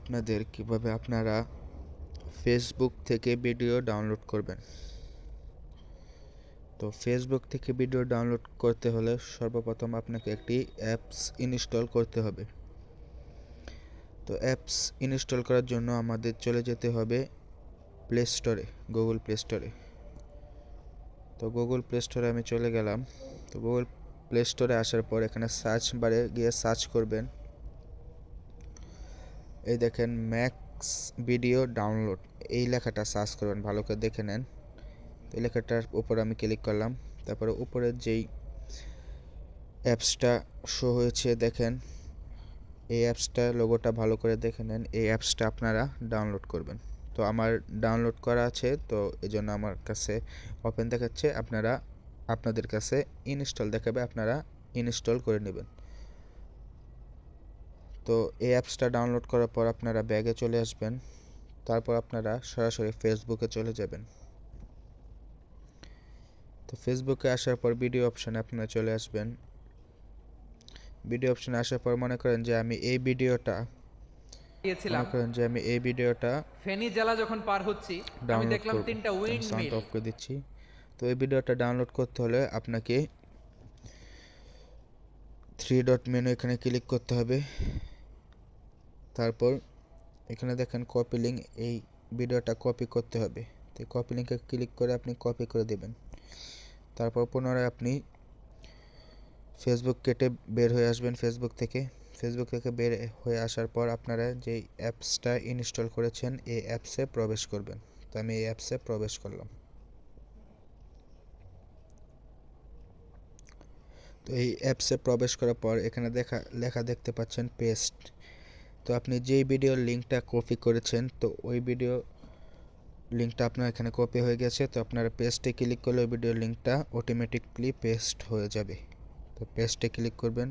আপনাদের কিভাবে আপনারা ফেসবুক থেকে ভিডিও ডাউনলোড করবেন। তো ফেসবুক থেকে ভিডিও ডাউনলোড করতে হলে সর্বপ্রথম আপনাকে একটি অ্যাপস ইনস্টল করতে হবে। তো অ্যাপস ইনস্টল করার জন্য আমাদের চলে যেতে হবে প্লে স্টোরে, গুগল প্লে স্টোরে। তো গুগল প্লে স্টোরে আমি চলে গেলাম। তো গুগল প্লে স্টোরে আসার পর এখানে সার্চ বারে গিয়ে সার্চ করবেন, এই দেখেন ম্যাক্স ভিডিও ডাউনলোড, এই লেখাটা সার্চ করবেন, ভালো করে দেখে নেন। তো এই লেখাটার উপর আমি ক্লিক করলাম। তারপরে উপরের যেই অ্যাপসটা শো হয়েছে দেখেন, এই অ্যাপসটা লোগোটা ভালো করে দেখে নেন। এই অ্যাপসটা আপনারা ডাউনলোড করবেন। তো আমার ডাউনলোড করা আছে, তো এই জন্য আমার কাছে ওপেন দেখাচ্ছে। আপনাদের কাছে ইনস্টল দেখাবে, আপনারা ইনস্টল করে নেবেন। তো এই অ্যাপসটা ডাউনলোড করার পর আপনারা ব্যাগে চলে আসবেন। তারপর আপনারা সরাসরি ফেসবুকে চলে যাবেন। তো ফেসবুকে আসার পর ভিডিও অপশানে আপনারা চলে আসবেন। ভিডিও অপশানে আসার পর মনে করেন যে আমি এই ভিডিওটা ফেনী জেলা যখন পার হচ্ছি আমি ডাউনলোড দেখলাম করব। তিনটা আমি উইন্ড সাউন্ড মিল। অফ করে দিচ্ছি। তো এই ভিডিওটা ডাউনলোড করতে হলে আপনাকে থ্রি ডট মেনু এখানে ক্লিক করতে হবে। তারপর এখানে দেখেন কপি লিঙ্ক, এই ভিডিওটা কপি করতে হবে। তো কপি লিঙ্কে ক্লিক করে আপনি কপি করে দেবেন। তারপর পুনরায় আপনি ফেসবুক কেটে বের হয়ে আসবেন। ফেসবুক থেকে বের হয়ে আসার পর আপনারা যেই অ্যাপসটা ইনস্টল করেছেন এই অ্যাপসে প্রবেশ করবেন। তো আমি এই অ্যাপসে প্রবেশ করলাম। তো এই অ্যাপসে প্রবেশ করার পর এখানে লেখা দেখতে পাচ্ছেন পেস্ট। তো আপনি যেই ভিডিওর লিঙ্কটা কপি করেছেন, তো ওই ভিডিও লিঙ্কটা আপনার এখানে কপি হয়ে গেছে। তো আপনারা পেস্টে ক্লিক করলে ওই ভিডিওর লিঙ্কটা অটোমেটিকলি পেস্ট হয়ে যাবে। তো পেস্টে ক্লিক করবেন।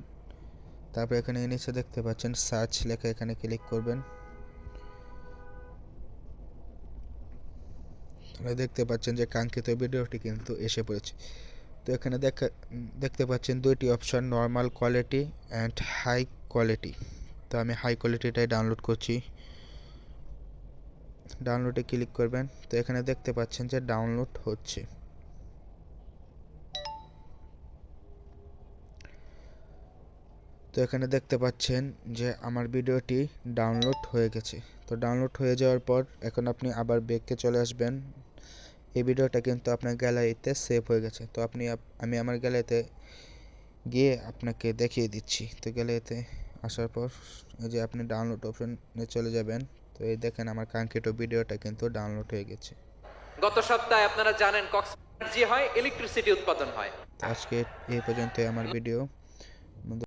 তারপর এখানে নিচে দেখতে পাচ্ছেন সার্চ লেখা, এখানে ক্লিক করবেন। দেখতে পাচ্ছেন যে কাঙ্ক্ষিত ভিডিওটি কিন্তু এসে পড়েছে। তো এখানে দেখতে পাচ্ছেন দুইটি option, normal quality and high quality. তো আমি হাই কোয়ালিটিটাই ডাউনলোড করছি। ডাউনলোডে ক্লিক করবেন। তো এখানে দেখতে পাচ্ছেন যে ডাউনলোড হচ্ছে। তো এখানে দেখতে পাচ্ছেন যে আমার ভিডিওটি ডাউনলোড হয়ে গেছে। তো ডাউনলোড হয়ে যাওয়ার পর এখন আপনি আবার ব্যাকে চলে আসবেন। এই ভিডিওটা কিন্তু আপনার গ্যালারিতে সেভ হয়ে গেছে। তো আমি আমার গ্যালারিতে গিয়ে আপনাকে দেখিয়ে দিচ্ছি। তো গ্যালারিতে আসার পর এই যে আপনি ডাউনলোড অপশনে চলে যাবেন। তো এই দেখেন আমার কাঙ্ক্ষিত ভিডিওটা কিন্তু ডাউনলোড হয়ে গেছে। গত সপ্তাহে আপনারা জানেন কক্সবাজার এনার্জি হয়, ইলেকট্রিসিটি উৎপাদন হয়। তো আজকে এই পর্যন্তই আমার ভিডিও।